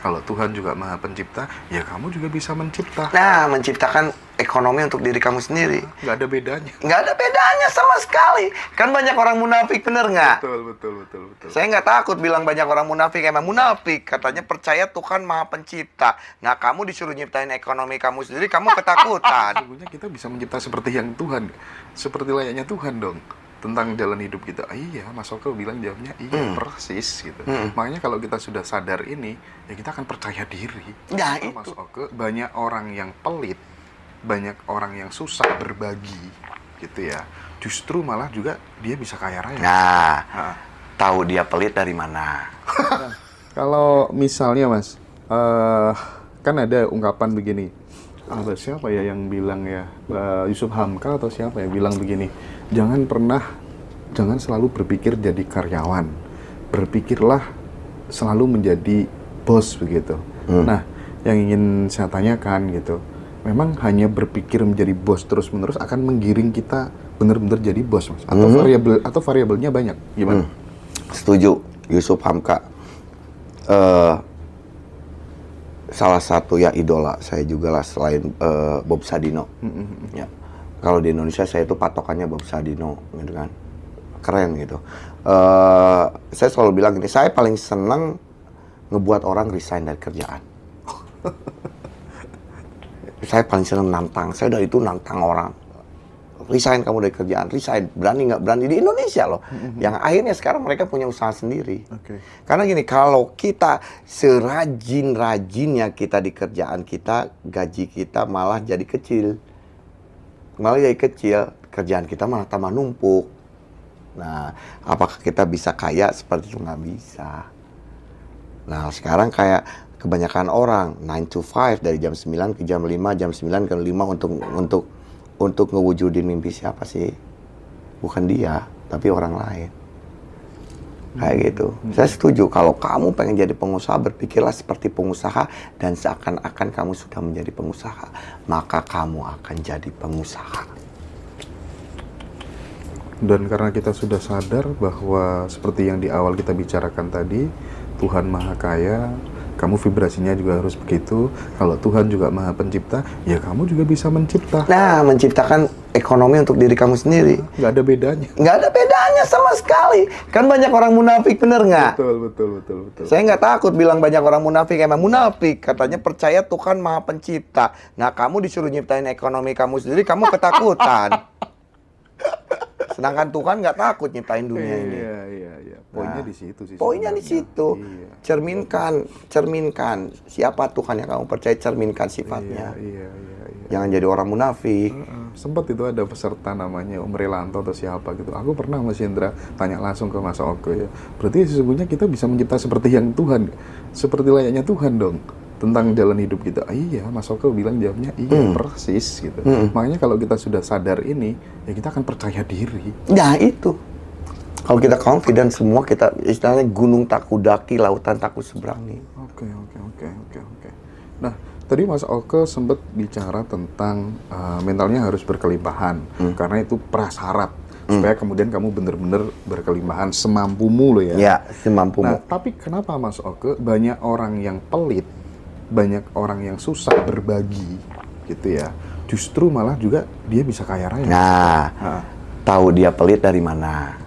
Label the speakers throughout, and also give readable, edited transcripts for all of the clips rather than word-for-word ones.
Speaker 1: Kalau Tuhan juga Maha Pencipta, ya kamu juga bisa mencipta.
Speaker 2: Nah, menciptakan ekonomi untuk diri kamu sendiri.
Speaker 1: Nggak ada bedanya.
Speaker 2: Nggak ada bedanya sama sekali. Kan banyak orang munafik, bener nggak?
Speaker 1: Betul.
Speaker 2: Saya nggak takut bilang banyak orang munafik. Emang munafik. Katanya percaya Tuhan Maha Pencipta. Nah, kamu disuruh nyiptain ekonomi kamu sendiri, kamu ketakutan.
Speaker 1: Sesungguhnya kita bisa mencipta seperti yang Tuhan. Seperti layaknya Tuhan dong. Tentang jalan hidup kita. Iya, Mas Oko bilang jawabnya iya, persis gitu. Makanya kalau kita sudah sadar ini, ya kita akan percaya diri.
Speaker 2: Ya,
Speaker 1: Mas
Speaker 2: itu.
Speaker 1: Oke, banyak orang yang pelit, banyak orang yang susah berbagi, gitu ya. Justru malah juga dia bisa kaya raya.
Speaker 2: Nah, tahu dia pelit dari mana?
Speaker 1: Kalau misalnya Mas, kan ada ungkapan begini. Siapa ya yang bilang ya? Yusuf Hamka atau siapa yang bilang begini? Jangan selalu berpikir jadi karyawan. Berpikirlah selalu menjadi bos begitu. Nah, yang ingin saya tanyakan gitu. Memang hanya berpikir menjadi bos terus-menerus akan menggiring kita benar-benar jadi bos, Mas? Atau variabelnya banyak? Gimana?
Speaker 2: Setuju, Yusuf Hamka. Salah satu ya idola saya juga lah selain Bob Sadino. Ya. Kalau di Indonesia saya itu patokannya Bob Sadino, gitu kan. Keren gitu. Saya selalu bilang gini, saya paling senang ngebuat orang resign dari kerjaan. Saya paling senang nantang. Saya dari itu nantang orang. Resign kamu dari kerjaan, resign. Berani nggak berani di Indonesia loh. Yang akhirnya sekarang mereka punya usaha sendiri. Karena gini, kalau kita serajin-rajinnya kita di kerjaan kita, gaji kita malah jadi kecil. Kerjaan kita malah tambah numpuk. Nah, apakah kita bisa kaya seperti itu? Nggak bisa. Nah, sekarang kayak kebanyakan orang 9 to 5 dari jam 9 ke jam 5, jam 9 ke 5 untuk ngewujudin mimpi siapa sih? Bukan dia, tapi orang lain. Kayak gitu. Saya setuju kalau kamu pengen jadi pengusaha, berpikirlah seperti pengusaha dan seakan-akan kamu sudah menjadi pengusaha, maka kamu akan jadi pengusaha.
Speaker 1: Dan karena kita sudah sadar bahwa seperti yang di awal kita bicarakan tadi, Tuhan Maha Kaya, kamu vibrasinya juga harus begitu. Kalau Tuhan juga Maha Pencipta, ya kamu juga bisa mencipta.
Speaker 2: Nah, menciptakan ekonomi untuk diri kamu sendiri.
Speaker 1: Nggak ada bedanya.
Speaker 2: Nggak ada bedanya sama sekali. Kan banyak orang munafik, bener nggak?
Speaker 1: Betul.
Speaker 2: Saya nggak takut bilang banyak orang munafik. Emang munafik. Katanya percaya Tuhan Maha Pencipta. Nah, kamu disuruh nyiptain ekonomi kamu sendiri, kamu ketakutan. Sedangkan Tuhan nggak takut nyiptain dunia ini.
Speaker 1: Iya. Poinnya di situ sih.
Speaker 2: Poinnya di situ.
Speaker 1: Iya.
Speaker 2: Cerminkan siapa Tuhan yang kamu percaya, cerminkan sifatnya.
Speaker 1: Iya.
Speaker 2: Jangan jadi orang munafik.
Speaker 1: Sempat itu ada peserta namanya Om Relanto atau siapa gitu. Aku pernah Mas Hendra tanya langsung ke Mas Oke ya. Berarti sesungguhnya kita bisa mencipta seperti yang Tuhan, seperti layaknya Tuhan dong. Tentang jalan hidup kita. Iya, Mas Oke bilang jawabnya iya, persis gitu. Makanya kalau kita sudah sadar ini, ya kita akan percaya diri.
Speaker 2: Ya itu. Kalau kita confident semua, kita istilahnya gunung tak kudaki, lautan tak kuseberangi.
Speaker 1: Oke. Nah, tadi Mas Oke sempat bicara tentang mentalnya harus berkelimpahan. Karena itu prasyarat. Supaya kemudian kamu benar-benar berkelimpahan semampumu loh ya.
Speaker 2: Ya, semampumu.
Speaker 1: Nah, tapi kenapa Mas Oke banyak orang yang pelit, banyak orang yang susah berbagi gitu ya. Justru malah juga dia bisa kaya raya.
Speaker 2: Nah, tahu dia pelit dari mana?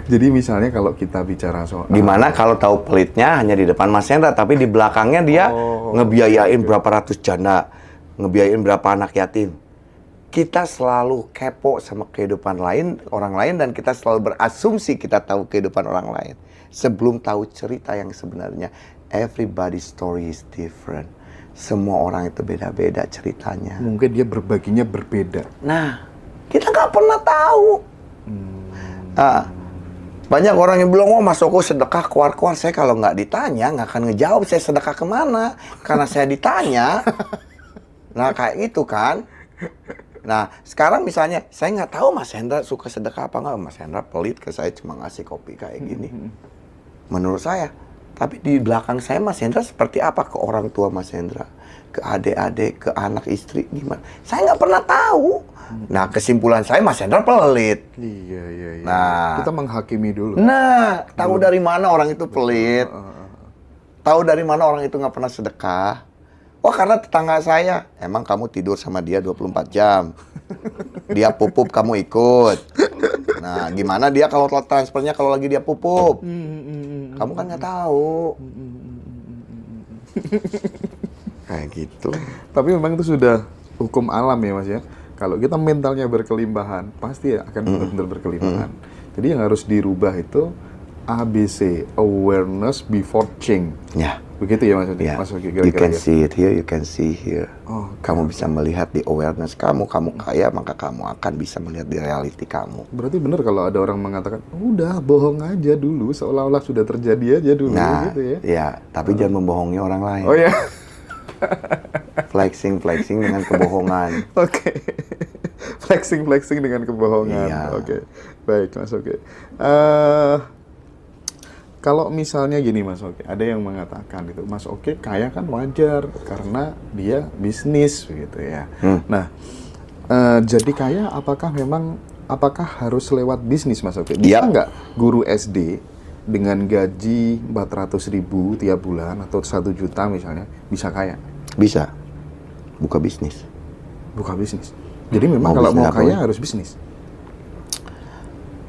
Speaker 1: Jadi misalnya kalau kita bicara soal
Speaker 2: Gimana kalau tahu pelitnya hanya di depan Mas Hendra, tapi di belakangnya dia ngebiayain berapa ratus janda, ngebiayain berapa anak yatim. Kita selalu kepo sama kehidupan orang lain, dan kita selalu berasumsi kita tahu kehidupan orang lain sebelum tahu cerita yang sebenarnya. Everybody's story is different. Semua orang itu beda-beda ceritanya.
Speaker 1: Mungkin dia berbaginya berbeda.
Speaker 2: Nah, kita nggak pernah tahu. Banyak orang yang bilang, oh Mas Oko sedekah keluar-keluar. Saya kalau nggak ditanya, nggak akan ngejawab saya sedekah kemana. Karena saya ditanya. Nah, kayak gitu kan. Nah, sekarang misalnya, saya nggak tahu Mas Hendra suka sedekah apa nggak. Mas Hendra pelit ke saya, cuma ngasih kopi kayak gini. Menurut saya. Tapi di belakang saya Mas Hendra seperti apa ke orang tua Mas Hendra? Ke adik-adik, ke anak istri, gimana? Saya nggak pernah tahu. Nah, kesimpulan saya Mas Hendra pelit.
Speaker 1: Iya.
Speaker 2: Nah,
Speaker 1: kita menghakimi dulu.
Speaker 2: Nah, tahu dari mana orang itu pelit? Tahu dari mana orang itu nggak pernah sedekah? Wah, karena tetangga saya. Emang kamu tidur sama dia 24 jam. Dia pupup, kamu ikut. Nah, gimana dia kalau transfernya kalau lagi dia pupup? Kamu kan nggak tahu. Kayak gitu.
Speaker 1: Tapi memang itu sudah hukum alam ya Mas ya. Kalau kita mentalnya berkelimpahan, pasti akan benar-benar berkelimpahan. Jadi yang harus dirubah itu ABC, awareness before change.
Speaker 2: Ya.
Speaker 1: Begitu ya Mas Oki?
Speaker 2: Ya.
Speaker 1: Mas Oki,
Speaker 2: You
Speaker 1: kira-kira
Speaker 2: can
Speaker 1: ya?
Speaker 2: see it here, you can see here.
Speaker 1: Oh,
Speaker 2: Kamu bisa melihat di awareness kamu kaya, maka kamu akan bisa melihat di reality kamu.
Speaker 1: berarti benar kalau ada orang mengatakan, udah bohong aja dulu, seolah-olah sudah terjadi aja dulu
Speaker 2: Nah,
Speaker 1: gitu ya.
Speaker 2: ya, tapi jangan membohongi orang lain.
Speaker 1: Oh ya,
Speaker 2: Flexing dengan kebohongan.
Speaker 1: oke. Flexing dengan kebohongan.
Speaker 2: Iya.
Speaker 1: Oke, baik Mas Oki. Kalau misalnya gini Mas Oki, ada yang mengatakan itu, Mas Oki kaya kan wajar karena dia bisnis begitu ya. Nah, jadi kaya apakah harus lewat bisnis Mas Oki? Bisa
Speaker 2: Iya.
Speaker 1: nggak guru SD dengan gaji 400.000 tiap bulan atau 1 juta misalnya bisa kaya?
Speaker 2: Bisa. Buka bisnis.
Speaker 1: Buka bisnis. Jadi memang
Speaker 2: Mau
Speaker 1: kalau
Speaker 2: bisnis
Speaker 1: mau
Speaker 2: apa
Speaker 1: kaya
Speaker 2: lagi?
Speaker 1: harus bisnis.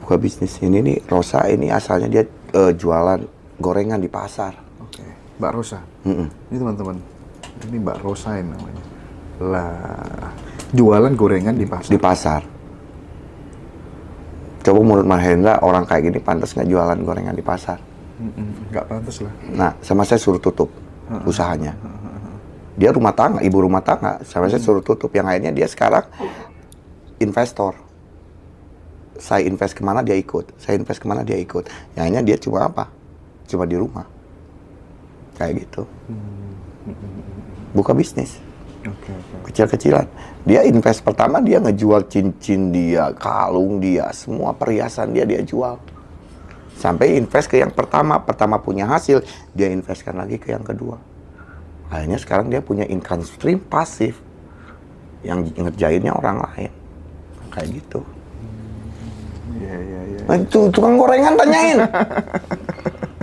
Speaker 2: Buka bisnis. Ini nih, Rosa ini asalnya dia jualan gorengan di pasar.
Speaker 1: Oke, Mbak Rosa. Ini teman-teman, ini Mbak Rosa yang namanya. Lah, jualan gorengan di pasar.
Speaker 2: Di pasar. Coba menurut Mahendra, orang kayak gini pantas nggak jualan gorengan di pasar?
Speaker 1: Nggak pantas lah.
Speaker 2: Nah, sama saya suruh tutup usahanya. Dia rumah tangga, ibu rumah tangga. Sama saya suruh tutup. Yang akhirnya dia sekarang investor. Saya invest kemana dia ikut. Saya invest kemana dia ikut. Yang akhirnya dia cuma apa? Cuma di rumah. Kayak gitu. Buka bisnis.
Speaker 1: Oke.
Speaker 2: Kecil-kecilan. Dia invest pertama, dia ngejual cincin dia, kalung dia, semua perhiasan dia jual. Sampai invest ke yang pertama punya hasil, dia investkan lagi ke yang kedua. Akhirnya sekarang dia punya income stream pasif. Yang ngerjainnya orang lain. Kayak gitu.
Speaker 1: Iya.
Speaker 2: Nah, itu tukang gorengan tanyain.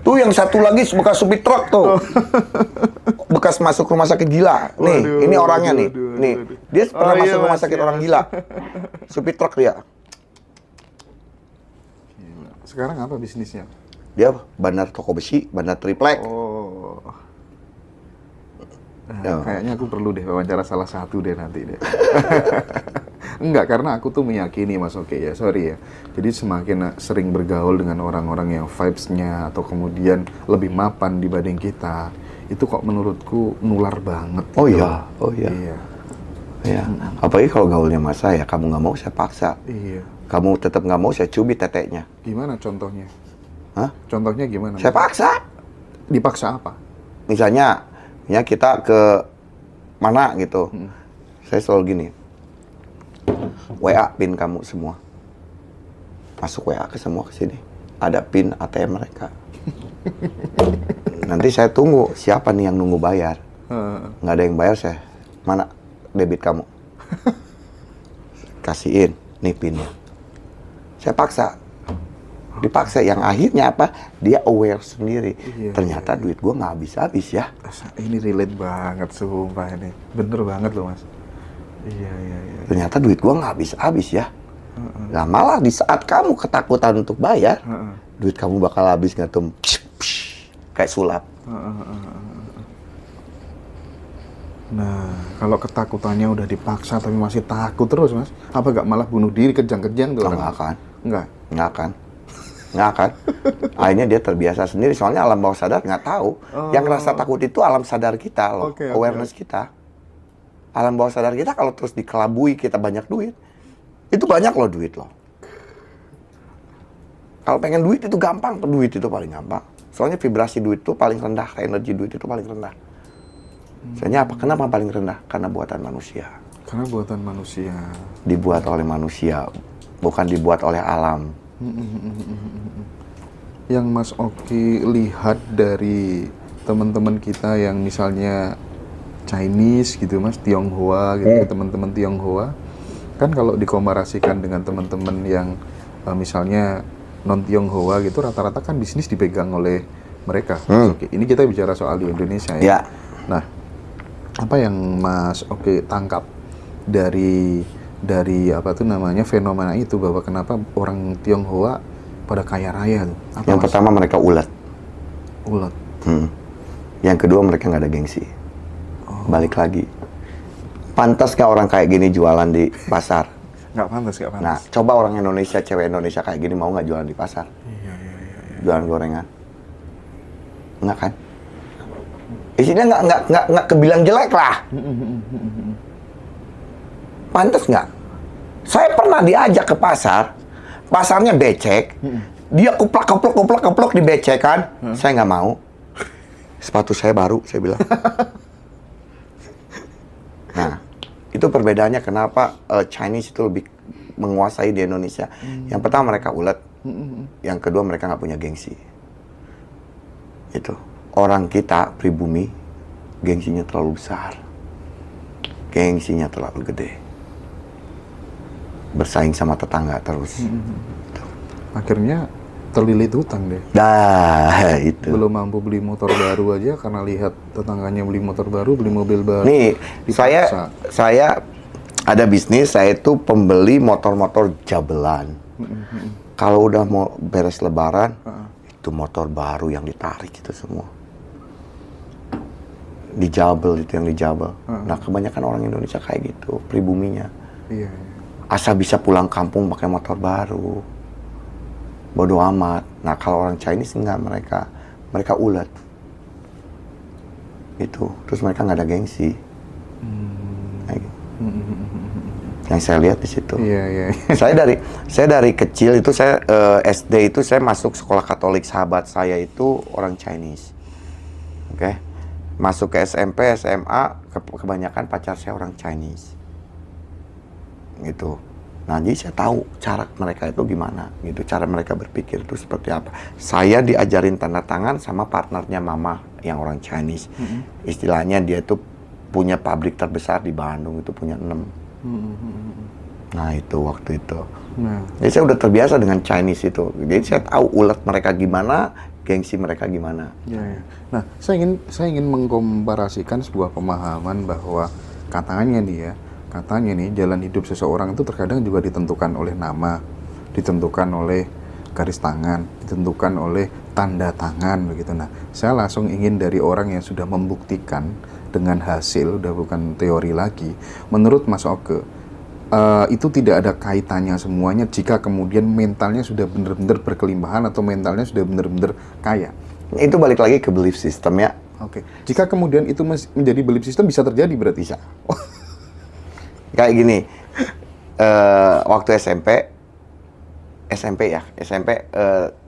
Speaker 2: Tuh yang satu lagi bekas supir truk tuh. Bekas masuk rumah sakit gila. Nih,
Speaker 1: Waduh,
Speaker 2: ini orangnya nih.
Speaker 1: waduh.
Speaker 2: Nih, dia pernah
Speaker 1: Oh, iya,
Speaker 2: masuk rumah
Speaker 1: Mas,
Speaker 2: sakit
Speaker 1: iya.
Speaker 2: orang gila. Supir truk dia.
Speaker 1: Gila. Sekarang apa bisnisnya?
Speaker 2: Dia bandar toko besi, bandar triplek.
Speaker 1: Oh. Nah,
Speaker 2: Ya.
Speaker 1: kayaknya aku perlu deh wawancara salah satu deh nanti deh. Enggak, karena aku tuh meyakini Mas Oke ya, sorry ya. Jadi semakin sering bergaul dengan orang-orang yang vibes-nya atau kemudian lebih mapan dibanding kita, itu kok menurutku nular banget.
Speaker 2: Oh
Speaker 1: gitu
Speaker 2: iya,
Speaker 1: loh.
Speaker 2: oh iya.
Speaker 1: Iya.
Speaker 2: Ya. Apalagi kalau gaulnya sama saya, kamu nggak mau saya paksa.
Speaker 1: Iya.
Speaker 2: Kamu tetap nggak mau saya cubit teteknya.
Speaker 1: Gimana contohnya?
Speaker 2: Hah?
Speaker 1: Contohnya gimana?
Speaker 2: Saya paksa.
Speaker 1: Dipaksa apa?
Speaker 2: Misalnya, ya kita ke mana gitu. Saya selalu gini. WA pin kamu semua. Masuk WA ke semua ke sini. Ada pin ATM mereka. Nanti saya tunggu siapa nih yang nunggu bayar. Nggak ada yang bayar saya. Mana debit kamu? Kasihin nih pinnya. Saya paksa. Dipaksa, yang akhirnya apa? Dia aware sendiri.
Speaker 1: Iya,
Speaker 2: Ternyata duit gua nggak habis-habis ya.
Speaker 1: Ini relate banget sumpah ini. Bener banget loh Mas. Iya.
Speaker 2: Ternyata duit gua nggak habis-habis ya. Nah malah di saat kamu ketakutan untuk bayar, duit kamu bakal habis nggak tuh? Kayak sulap.
Speaker 1: Nah, kalau ketakutannya udah dipaksa tapi masih takut terus Mas, apa gak malah bunuh diri kejang-kejang tuh orang?
Speaker 2: Nggak akan.
Speaker 1: Enggak.
Speaker 2: Nggak akan. Akhirnya dia terbiasa sendiri. Soalnya alam bawah sadar nggak tahu. Yang rasa takut itu alam sadar kita loh.
Speaker 1: Oke.
Speaker 2: Awareness kita. Alam bawah sadar kita kalau terus dikelabui kita banyak duit. Itu banyak loh duit loh. Kalau pengen duit itu gampang. Duit itu paling gampang. Soalnya vibrasi duit itu paling rendah. Energi duit itu paling rendah. Soalnya apa? Kenapa paling rendah? Karena buatan manusia.
Speaker 1: Karena buatan manusia.
Speaker 2: Dibuat oleh manusia. Bukan dibuat oleh alam.
Speaker 1: Yang Mas Oki lihat dari teman-teman kita yang misalnya Chinese gitu Mas, Tionghoa gitu, teman-teman Tionghoa, kan kalau dikomparasikan dengan teman-teman yang misalnya non Tionghoa gitu, rata-rata kan bisnis dipegang oleh mereka. Oke, ini kita bicara soal di Indonesia ya.
Speaker 2: Ya.
Speaker 1: Nah, apa yang Mas Oke tangkap dari apa tuh namanya fenomena itu, bahwa kenapa orang Tionghoa pada kaya raya tuh? Apa,
Speaker 2: Yang pertama mereka ulet.
Speaker 1: ulet.
Speaker 2: Yang kedua mereka nggak ada gengsi. Balik lagi. Pantas nggak orang kayak gini jualan di pasar?
Speaker 1: Nggak pantas, nggak pantas.
Speaker 2: Nah, coba orang Indonesia, cewek Indonesia kayak gini mau nggak jualan di pasar?
Speaker 1: Iya.
Speaker 2: Jualan gorengan? Nggak kan? Isinya nggak kebilang jelek lah. Pantas nggak? Saya pernah diajak ke pasar, pasarnya becek, dia kuplak di becek kan? Saya nggak mau. Sepatu saya baru, saya bilang. Nah, itu perbedaannya kenapa Chinese itu lebih menguasai di Indonesia. Yang pertama mereka ulet, yang kedua mereka nggak punya gengsi. Itu orang kita pribumi, gengsinya terlalu besar, gengsinya terlalu gede, bersaing sama tetangga terus.
Speaker 1: Akhirnya terlilit hutang deh.
Speaker 2: Nah, itu.
Speaker 1: Belum mampu beli motor baru aja karena lihat tetangganya beli motor baru, beli mobil baru.
Speaker 2: Nih,
Speaker 1: dipaksa.
Speaker 2: saya ada bisnis, saya itu pembeli motor-motor jabelan. Kalau udah mau beres lebaran, itu motor baru yang ditarik itu semua. Dijabel itu yang dijabel. Nah, kebanyakan orang Indonesia kayak gitu, pribuminya.
Speaker 1: Iya.
Speaker 2: Asal bisa pulang kampung pakai motor baru. Bodoh amat. Nah, kalau orang Chinese enggak, mereka ulet. Itu. Terus mereka nggak ada gengsi. Kayak gitu. Yang saya lihat di situ.
Speaker 1: Iya.
Speaker 2: Saya dari kecil itu saya SD itu saya masuk sekolah Katolik, sahabat saya itu orang Chinese. Oke. Masuk ke SMP, SMA, kebanyakan pacar saya orang Chinese. Gitu. Nah, jadi saya tahu cara mereka itu gimana, gitu. Cara mereka berpikir itu seperti apa. Saya diajarin tanda tangan sama partnernya mama yang orang Chinese. Istilahnya dia itu punya pabrik terbesar di Bandung, itu punya 6. Nah, itu waktu itu.
Speaker 1: Nah.
Speaker 2: Jadi saya udah terbiasa dengan Chinese itu. Jadi saya tahu ulet mereka gimana, gengsi mereka gimana.
Speaker 1: Ya. Nah, saya ingin mengkomparasikan sebuah pemahaman bahwa katanya nih jalan hidup seseorang itu terkadang juga ditentukan oleh nama, ditentukan oleh garis tangan, ditentukan oleh tanda tangan begitu. Nah, saya langsung ingin dari orang yang sudah membuktikan dengan hasil, udah bukan teori lagi. Menurut Mas Oke, itu tidak ada kaitannya semuanya jika kemudian mentalnya sudah benar-benar berkelimpahan atau mentalnya sudah benar-benar kaya.
Speaker 2: Itu balik lagi ke belief system ya.
Speaker 1: Oke. Jika kemudian itu menjadi belief system, bisa terjadi berarti?
Speaker 2: Bisa. Kayak gini, waktu SMP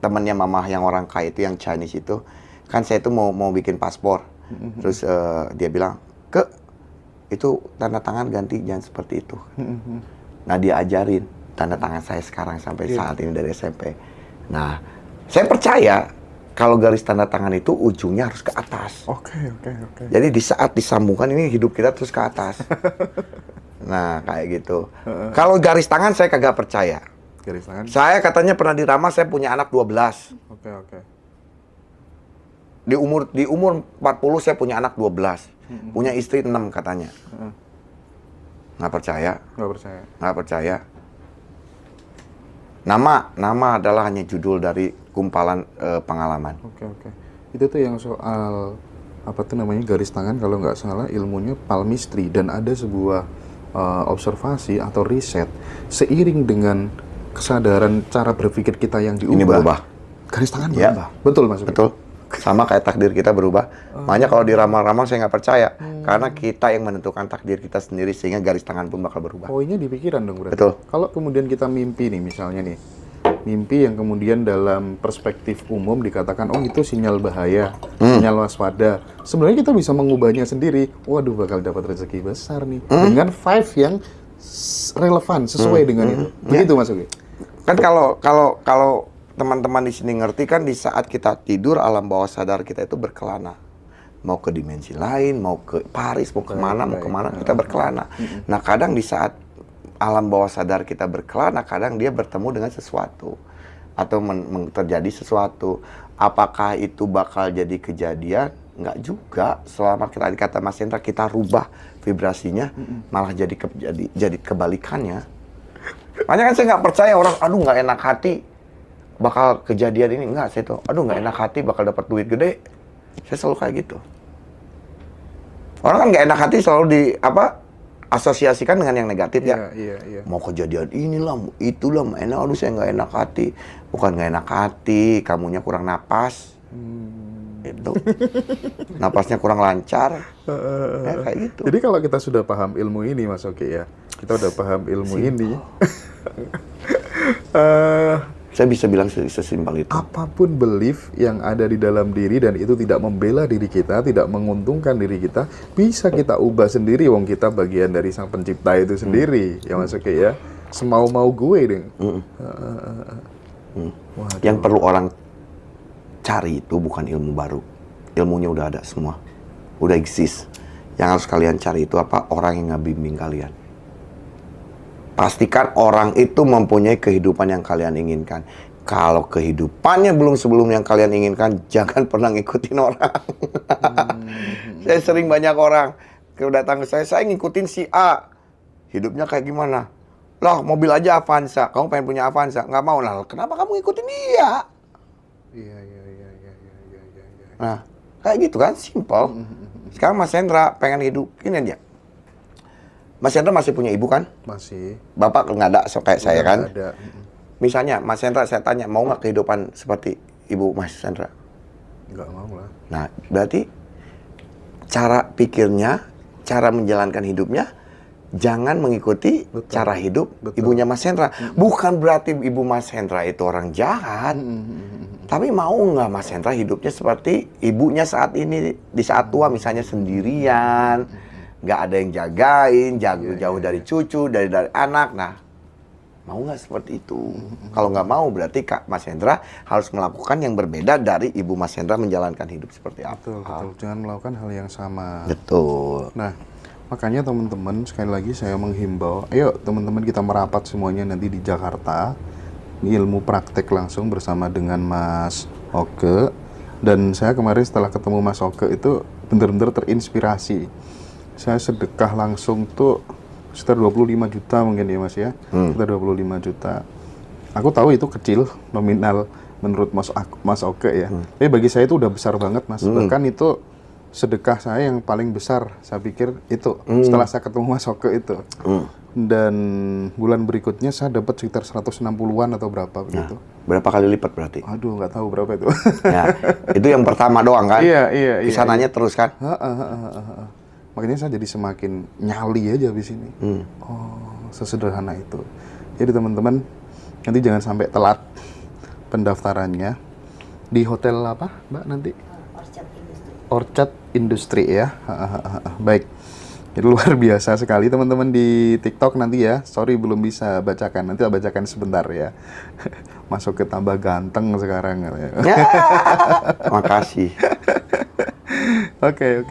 Speaker 2: temannya mama yang orang kaya itu, yang Chinese itu, kan saya itu mau bikin paspor. Terus dia bilang, itu tanda tangan ganti, jangan seperti itu. Nah, dia ajarin tanda tangan saya sekarang sampai saat ini dari SMP. Nah, saya percaya kalau garis tanda tangan itu ujungnya harus ke atas.
Speaker 1: Oke.
Speaker 2: Jadi di saat disambungkan ini hidup kita terus ke atas. Nah, kayak gitu. Kalau garis tangan saya kagak percaya.
Speaker 1: Garis tangan?
Speaker 2: Saya katanya pernah diramah, saya punya anak 12.
Speaker 1: Oke.
Speaker 2: Di umur 40 saya punya anak 12. Punya istri 6 katanya. Nggak percaya. Nggak percaya. Nama adalah hanya judul dari kumpalan pengalaman.
Speaker 1: Oke. Itu tuh yang soal apa tuh namanya garis tangan, kalau nggak salah ilmunya palmistry, dan ada sebuah observasi atau riset, seiring dengan kesadaran cara berpikir kita yang diubah,
Speaker 2: ini berubah.
Speaker 1: Garis tangan berubah. Betul, Mas.
Speaker 2: Betul. Sama kayak takdir kita berubah. Makanya kalau di ramal-ramal saya nggak percaya. Karena kita yang menentukan takdir kita sendiri, sehingga garis tangan pun bakal berubah.
Speaker 1: Poinnya di pikiran dong berarti.
Speaker 2: Betul.
Speaker 1: Kalau kemudian kita mimpi nih, misalnya nih, mimpi yang kemudian dalam perspektif umum dikatakan, oh itu sinyal bahaya, sinyal waspada. Sebenarnya kita bisa mengubahnya sendiri. Waduh, bakal dapat rezeki besar nih. Dengan 5 yang relevan, sesuai dengan itu. Begitu Mas Oke?
Speaker 2: Kan kalau teman-teman di sini ngerti kan, di saat kita tidur alam bawah sadar kita itu berkelana. Mau ke dimensi lain, mau ke Paris, mau kemana, kita berkelana. Nah, kadang di saat alam bawah sadar kita berkelana, kadang dia bertemu dengan sesuatu atau terjadi sesuatu. Apakah itu bakal jadi kejadian? Nggak juga. Selama kita kata Mas Hendra kita rubah vibrasinya, malah jadi kebalikannya. Makanya kan saya nggak percaya orang, aduh nggak enak hati bakal kejadian ini. Enggak, saya tuh, aduh nggak enak hati bakal dapat duit gede. Saya selalu kayak gitu. Orang kan nggak enak hati selalu asosiasikan dengan yang negatif ya.
Speaker 1: Iya.
Speaker 2: Mau kejadian inilah, itulah, enak, aduh saya nggak enak hati. Bukan nggak enak hati, kamunya kurang napas. Itu. Napasnya kurang lancar. Ya, kayak gitu.
Speaker 1: Jadi kalau kita sudah paham ilmu ini, Mas Oke ya, kita udah paham ilmu ini.
Speaker 2: Saya bisa bilang sesimpel itu.
Speaker 1: Apapun belief yang ada di dalam diri dan itu tidak membela diri kita, tidak menguntungkan diri kita, bisa kita ubah sendiri. Wong kita bagian dari Sang Pencipta itu sendiri, ya Mas Oke ya. Semau-mau gue deh.
Speaker 2: Yang perlu orang cari itu bukan ilmu baru. Ilmunya udah ada semua. Udah eksis. Yang harus kalian cari itu apa? Orang yang ngebimbing kalian. Pastikan orang itu mempunyai kehidupan yang kalian inginkan. Kalau kehidupannya belum sebelum yang kalian inginkan, jangan pernah ngikutin orang. Saya sering banyak orang datang ke saya ngikutin si A. Hidupnya kayak gimana? Lah, mobil aja Avanza. Kamu pengen punya Avanza? Nggak mau lah. Kenapa kamu ngikutin dia?
Speaker 1: Iya.
Speaker 2: Nah, kayak gitu kan, simple. Sekarang Mas Hendra pengen hidup ini aja. Mas Hendra masih punya ibu kan?
Speaker 1: Masih.
Speaker 2: Bapak nggak ada kayak saya kan?
Speaker 1: Nggak ada.
Speaker 2: Misalnya Mas Hendra saya tanya, mau nggak kehidupan seperti ibu Mas Hendra?
Speaker 1: Nggak mau lah.
Speaker 2: Nah, berarti cara pikirnya, cara menjalankan hidupnya, jangan mengikuti cara hidup ibunya Mas Hendra. Bukan berarti ibu Mas Hendra itu orang jahat. Tapi mau nggak Mas Hendra hidupnya seperti ibunya saat ini, di saat tua misalnya sendirian, nggak ada yang jagain, jauh dari cucu, dari anak. Nah, mau nggak seperti itu? Kalau nggak mau berarti Kak Mas Hendra harus melakukan yang berbeda dari ibu Mas Hendra menjalankan hidup seperti apa.
Speaker 1: Betul. Jangan melakukan hal yang sama.
Speaker 2: Betul.
Speaker 1: Nah, makanya teman-teman, sekali lagi saya menghimbau, ayo teman-teman kita merapat semuanya nanti di Jakarta. Ilmu praktek langsung bersama dengan Mas Oke. Dan saya kemarin setelah ketemu Mas Oke itu benar-benar terinspirasi. Saya sedekah langsung tuh sekitar 25 juta mungkin ya Mas ya. Sekitar 25 juta. Aku tahu itu kecil nominal menurut Mas Oke ya. Tapi bagi saya itu udah besar banget Mas. Bahkan itu sedekah saya yang paling besar, saya pikir itu setelah saya ketemu Mas Oke itu. Dan bulan berikutnya saya dapat sekitar 160-an atau berapa begitu.
Speaker 2: Berapa kali lipat berarti?
Speaker 1: Aduh, nggak tahu berapa itu.
Speaker 2: Ya, itu yang pertama doang kan?
Speaker 1: Iya.
Speaker 2: Kesananya terus kan?
Speaker 1: Makanya saya jadi semakin nyali aja di sini. Oh, sesederhana itu. Jadi teman-teman, nanti jangan sampai telat pendaftarannya. Di hotel apa, Mbak nanti? Orchard Industri ya. Baik. Itu luar biasa sekali teman-teman di TikTok nanti ya. Sorry belum bisa bacakan. Nanti I'll bacakan sebentar ya. Masuk ke tambah ganteng sekarang.
Speaker 2: Ya, makasih.
Speaker 1: Oke.